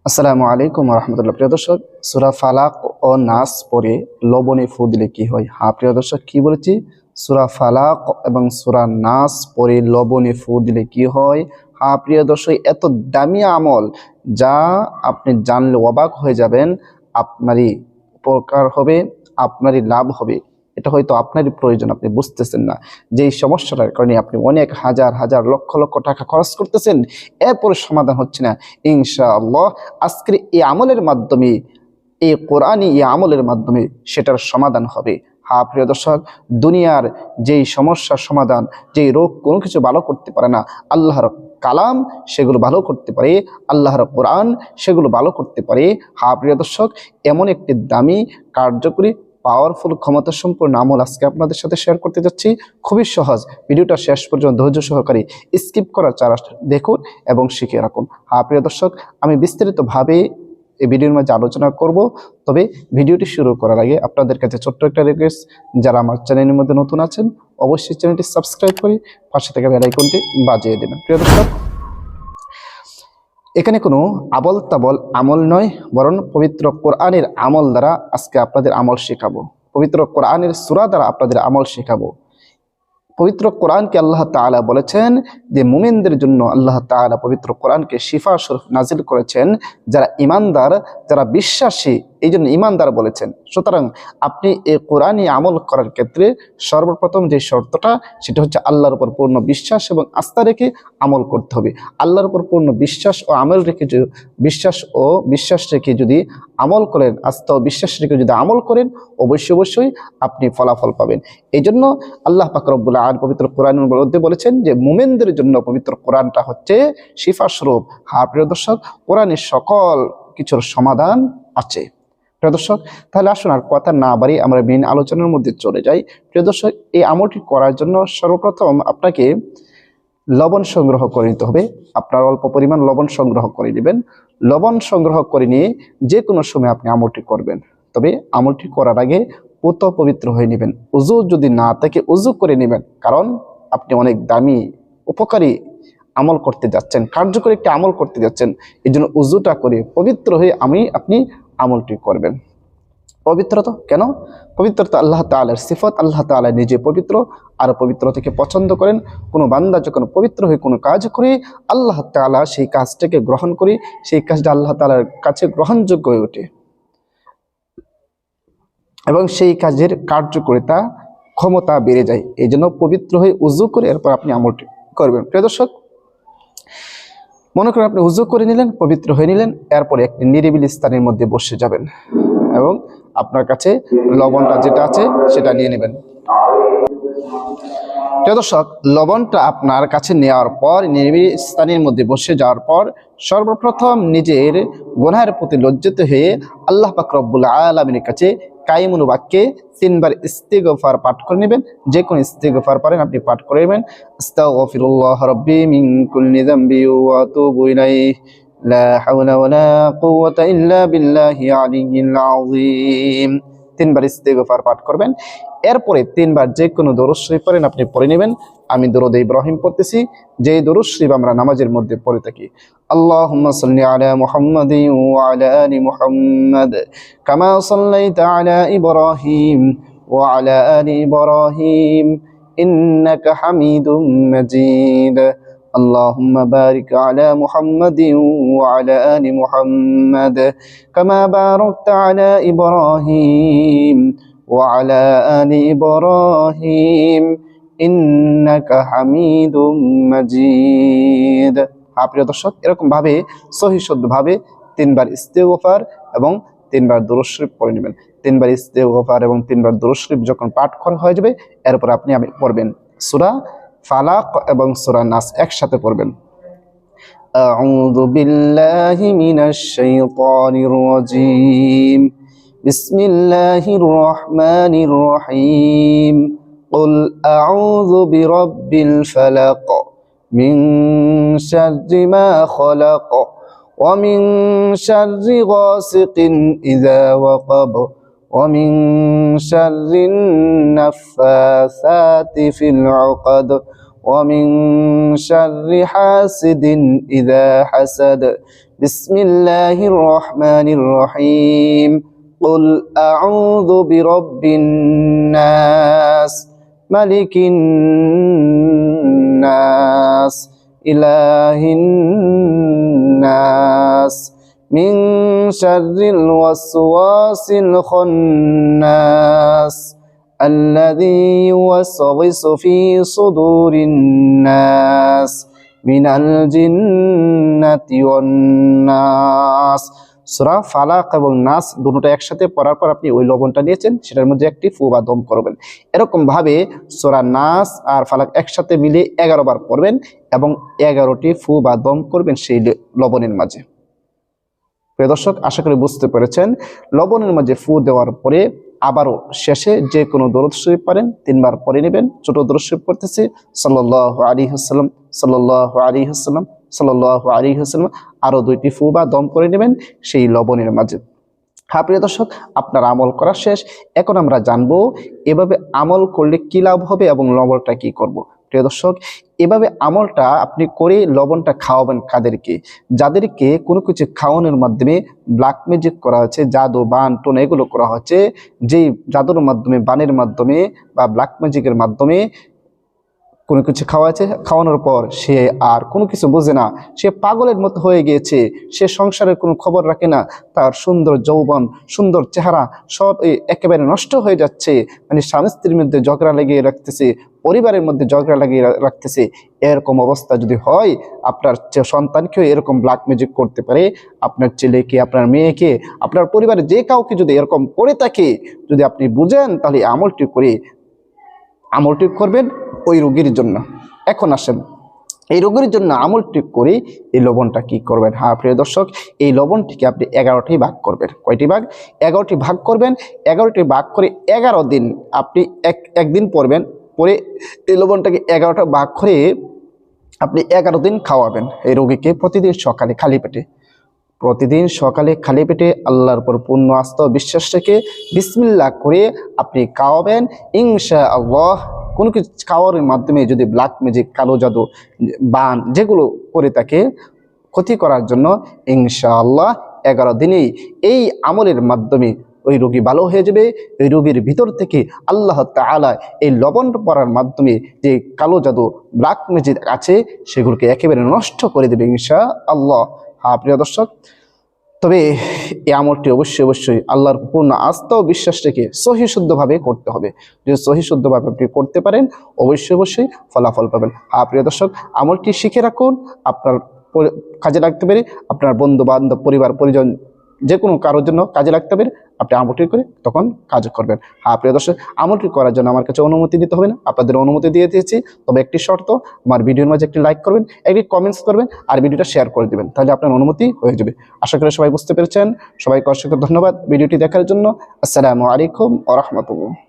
আসসালামু আলাইকুম রহমতুল্লাহ। প্রিয় দর্শক, সূরা ফালাক ও নাস পড়ে লবণে ফু দিলে কি হয়? হ্যাঁ প্রিয় দর্শক, কি বলেছি? সূরা ফালাক এবং সূরা নাস পড়ে লবণে ফু দিলে কি হয়? হ্যাঁ প্রিয় দর্শক, এত দামি আমল যা আপনি জানলে অবাক হয়ে যাবেন। আপনারই উপকার হবে, আপনারই লাভ হবে। এটা হয়তো আপনারই প্রয়োজন, আপনি বুঝতেছেন না। যেই সমস্যাটার কারণে আপনি অনেক হাজার হাজার লক্ষ লক্ষ টাকা খরচ করতেছেন, এরপরে সমাধান হচ্ছে না, ইনশাআল্লাহ আজকের এই আমলের মাধ্যমে, এই কোরআনী এই আমলের মাধ্যমে সেটার সমাধান হবে। হ্যাঁ প্রিয় দর্শক, দুনিয়ার যেই সমস্যার সমাধান, যেই রোগ কোনো কিছু ভালো করতে পারে না, আল্লাহর কালাম সেগুলো ভালো করতে পারে, আল্লাহর কোরআন সেগুলো ভালো করতে পারে। হ্যাঁ প্রিয় দর্শক, এমন একটি দামি, কার্যকরী, পাওয়ারফুল, ক্ষমতা সম্পূর্ণ আমল আজকে আপনাদের সাথে শেয়ার করতে যাচ্ছি। খুবই সহজ, ভিডিওটা শেষ পর্যন্ত ধৈর্য সহকারে স্কিপ করার চারা দেখুন এবং শিখে রাখুন। হ্যাঁ প্রিয় দর্শক, আমি বিস্তারিতভাবে এই ভিডিওর মাঝে আলোচনা করব, তবে ভিডিওটি শুরু করার আগে আপনাদের কাছে ছোট্ট একটা রিকোয়েস্ট, যারা আমার চ্যানেলের মধ্যে নতুন আছেন অবশ্যই চ্যানেলটি সাবস্ক্রাইব করে পাশে থেকে বেল আইকনটি বাজিয়ে দেবেন। প্রিয় দর্শক, এখানে কোনো আবল তাবল আমল নয়, বরং পবিত্র কোরআনের আমল দ্বারা আজকে আপনাদের আমল শেখাবো। পবিত্র কোরআনের সূরা দ্বারা আপনাদের আমল শেখাবো। পবিত্র কোরআনকে আল্লাহ তাআলা বলেছেন যে মুমিনদের জন্য আল্লাহ তাআলা পবিত্র কোরআনকে শিফা স্বরূপ নাজিল করেছেন, যারা ইমানদার, যারা বিশ্বাসী, এই জন্য ইমানদার বলেছেন। সুতরাং আপনি এই কোরআনী আমল করার ক্ষেত্রে সর্বপ্রথম যে শর্তটা, সেটা হচ্ছে আল্লাহর উপর পূর্ণ বিশ্বাস এবং আস্থা রেখে আমল করতে হবে। আল্লাহর উপর পূর্ণ বিশ্বাস ও আমল রেখে, বিশ্বাস রেখে যদি আমল করেন, আস্থা ও বিশ্বাস রেখে যদি আমল করেন, অবশ্যই আপনি ফলাফল পাবেন। এই জন্য আল্লাহ পাক রব্বুল আলামিন পবিত্র কোরআনের মধ্যে বলেছেন যে মুমিনদের জন্য পবিত্র কোরআনটা হচ্ছে শিফা স্বরূপ। হ্যাঁ প্রিয় দর্শক, কোরআনের সকল কিছুর সমাধান আছে। প্রিয় দর্শক, তাহলে আসুন আর কথা না বাড়িয়ে আমরা মেইন আলোচনার মধ্যে চলে যাই। প্রিয় দর্শক, এই আমলটি করার জন্য সর্বপ্রথম আপনাকে লবণ সংগ্রহ করে নিতে হবে। আপনার অল্প পরিমাণ লবণ সংগ্রহ করে নেবেন। লবণ সংগ্রহ করে নিয়ে যে কোনো সময় আপনি আমলটি করবেন, তবে আমলটি করার আগে পুত পবিত্র হয়ে নেবেন। উজু যদি না থাকে উজু করে নেবেন, কারণ আপনি অনেক দামি, উপকারী আমল করতে যাচ্ছেন, কার্যকরী একটি আমল করতে যাচ্ছেন। এই জন্য উজুটা করে পবিত্র হয়ে আপনি আমলটি করবেন। পবিত্রতা কেন? পবিত্রতা আল্লাহ তাআলার সিফত। আল্লাহ তাআলা নিজে পবিত্র, আর পবিত্র থেকে পছন্দ করেন। কোনো বান্দা যখন পবিত্র হয়ে কোনো কাজ করে, আল্লাহ তাআলা সেই কাজটাকে গ্রহণ করে, সেই কাজটা আল্লাহ তাআলার কাছে গ্রহণযোগ্য হয়ে ওঠে এবং সেই কাজের কার্যকারিতা, ক্ষমতা বেড়ে যায়। এই জন্য পবিত্র হয়ে উজু করে এরপর আপনি আমলটি করবেন। প্রিয় দর্শক, মনে করেন আপনি উজু করে নিলেন, পবিত্র হয়ে নিলেন, এরপরে একটি নিরিবিলি স্থানের মধ্যে বসে যাবেন এবং আপনার কাছে লবণটা যেটা আছে সেটা নিয়ে নেবেন। প্রিয় দর্শক, লবণটা আপনার কাছে নেওয়ার পর নিরিবিলি স্থানের মধ্যে বসে যাওয়ার পর সর্বপ্রথম নিজের গুনাহের প্রতি লজ্জিত হয়ে আল্লাহ পাক রব্বুল আলামিনের কাছে কাইমুন বাক্যে 3 বার ইস্তিগফার পাঠ করে নেবেন। যে কোন ইস্তিগফার পারেন আপনি পাঠ করে নেবেন। আস্তাগফিরুল্লাহ রাব্বি মিন কুল্লি যামবি ওয়া আতুবু ইলাইহি লা হাওলা ওয়ালা কুওয়াতা ইল্লা বিল্লাহি আলিয়্যিল আযীম। 3 বার ইস্তিগফার পাঠ করবেন। এরপরে 3 বার যে কোনো দরুদ শরীফ পড়েন আপনি পড়ে নেবেন। আমি দরুদ ইব্রাহিম পড়তেছি, যে দরুদ শরীফ আমরা নামাজের মধ্যে পড়ে থাকি। আল্লাহুম্মা সাল্লি আলা মুহাম্মাদিন ওয়া আলা আলি মুহাম্মাদ কামা সাল্লাইতা আলা ইব্রাহিম ওয়া আলা আলি ইব্রাহিম ইন্নাকা হামিদুম মাজিদ। আল্লাহুম্মা বারিক আলা মুহাম্মাদিন ওয়া আলা আলি মুহাম্মাদ কামা বারাকতা আলা ইব্রাহিম وعلى آل إبراهيم إنك حميد مجيد। প্রিয় দর্শক, এরকম ভাবে সহি শুদ্ধভাবে 3 বার ইস্তিগফার এবং 3 বার দরুদ শরীফ পড়ে নেবেন। 3 বার ইস্তিগফার এবং 3 বার দরুদ শরীফ যখন পাঠ করা হয়ে যাবে, এরপর আপনি পড়বেন সূরা ফালাক এবং সূরা নাস একসাথে পড়বেন। আউযু বিল্লাহি মিনাশ শাইতানির রাজীম। بسم الله الرحمن الرحيم قل أعوذ برب الفلق من شر ما خلق ومن شر غاسق إذا وقب ومن شر النفاثات في العقد ومن شر حاسد إذا حسد বিসমিল্লাহির রহমানির রহিম কুল আউযু বিরাব্বিন নাস মালিকিন নাস ইলাহিন নাস মিন শাররিল ওয়াসওয়াসিল খান্নাস আল্লাযী ইউওয়াসওয়িসু ফী সুদুরিন নাস মিনাল জিন্নাতি ওয়ান নাস। সূরা ফালাক এবং নাস দুটোটা একসাথে পড়ার পর আপনি ওই লবণটা নিয়েছেন, সেটার মধ্যে একটি ফু বা দম করবেন। এরকম ভাবে সূরা নাস আর ফালাক একসাথে মিলে 11 বার পড়বেন এবং 11টি ফু বা দম করবেন সেই লবণের মাঝে। প্রিয় দর্শক, আশা করি বুঝতে পেরেছেন। লবণের মাঝে ফু দেওয়ার পরে আবারও শেষে যে কোনো দরুদ শরীফ পারেন 3 বার পড়ে নেবেন। ছোট দরুদ শরীফ পড়তেছি সাল্লাল্লাহু আলাইহি ওয়াসাল্লাম, সাল্লাল্লাহু আলাইহি ওয়াসাল্লাম, সাল্লাল্লাহু আলাইহি ওয়াসাল্লাম। আরও 2টি ফু বা দম করে নেবেন সেই লবণের মাঝে। হ্যাঁ প্রিয় দর্শক, আপনার আমল করা শেষ। এখন আমরা জানবো এভাবে আমল করলে কি লাভ হবে এবং লবণটা কি করব। প্রিয় দর্শক, এভাবে আমলটা আপনি করে লবণটা খাওয়াবেন কাদেরকে? যাদেরকে কোনো কিছু খাওয়ানোর মাধ্যমে ব্ল্যাক ম্যাজিক করা হচ্ছে, জাদু বান টোন এগুলো করা হচ্ছে, যেই জাদুর মাধ্যমে বানের মাধ্যমে বা ব্ল্যাক ম্যাজিকের মাধ্যমে কোনো কিছু খাওয়ানোর পর সে আর কোনো কিছু বোঝে না, সে পাগলের মতো হয়ে গিয়েছে, সে সংসারের কোনো খবর রাখে না, তার সুন্দর যৌবন সুন্দর চেহারা সব একেবারে নষ্ট হয়ে যাচ্ছে, মানে স্বামী স্ত্রীর মধ্যে ঝগড়া লাগিয়ে রাখতেছে, পরিবারের মধ্যে ঝগড়া লাগিয়ে রাখতেছে। এরকম অবস্থা যদি হয়, আপনার সন্তানকেও এরকম ব্ল্যাক ম্যাজিক করতে পারে, আপনার ছেলেকে, আপনার মেয়েকে, আপনার পরিবারে যে কাউকে যদি এরকম করে থাকে, যদি আপনি বুঝেন তাহলে আমলটি করবেন ওই রোগীর জন্য। এখন আসেন এই রোগীর জন্য আমলটি করে এই লবণটা কি করবেন। হ্যাঁ প্রিয় দর্শক, এই লবণটিকে আপনি 11টি ভাগ করবেন। কয়টি ভাগ? 11টি ভাগ করবেন। 11টি ভাগ করে 11 দিন আপনি একদিন পড়বেন, পরে এই লবণটাকে 11টা ভাগ করে আপনি 11 দিন খাওয়াবেন এই রোগীকে। প্রতিদিন সকালে খালি পেটে, প্রতিদিন সকালে খালি পেটে আল্লাহর উপর পূর্ণ আস্থা ও বিশ্বাস রেখে বিসমিল্লাহ করে আপনি খাওয়াবেন। ইনশাআল্লাহ কোনো কিছু খাওয়ার মাধ্যমে যদি ব্ল্যাক ম্যাজিক, কালো জাদু, বান যেগুলো করে থাকে ক্ষতি করার জন্য, ইনশাআল্লাহ 11 দিনেই এই আমলের মাধ্যমে ওই রোগী ভালো হয়ে যাবে। ওই রোগীর ভিতর থেকে আল্লাহ তাআলা এই লবণ পড়ার মাধ্যমে যে কালো জাদু, ব্ল্যাক ম্যাজিক আছে সেগুলোকে একেবারে নষ্ট করে দেবে ইনশাআল্লাহ। হ্যাঁ প্রিয় দর্শক, তবে এই আমলটি অবশ্যই আল্লাহর পূর্ণ আস্থা ও বিশ্বাস রেখে সহি শুদ্ধভাবে করতে হবে। যদি সহি শুদ্ধভাবে আপনি করতে পারেন অবশ্যই ফলাফল পাবেন। হ্যাঁ প্রিয় দর্শক, আমলটি শিখে রাখুন, আপনার কাজে লাগতে পারে, আপনার বন্ধু বান্ধব, পরিবার পরিজন যে কোনো কারোর জন্য কাজে লাগতে পারে। আপনি আমলটি করে তখন কাজ করবেন। হ্যাঁ প্রিয় দর্শক, আমলটি করার জন্য আমার কাছে অনুমতি দিতে হবে না, আপনাদের অনুমতি দিয়ে দিয়েছি। তবে একটি শর্ত, আমার ভিডিওর মাঝে একটি লাইক করবেন, একটি কমেন্টস করবেন আর ভিডিওটা শেয়ার করে দেবেন, তাহলে আপনার অনুমতি হয়ে যাবে। আশা করি সবাই বুঝতে পেরেছেন। সবাইকে অসংখ্য ধন্যবাদ ভিডিওটি দেখার জন্য। আসসালামু আলাইকুম ওয়া রাহমাতুল্লাহ।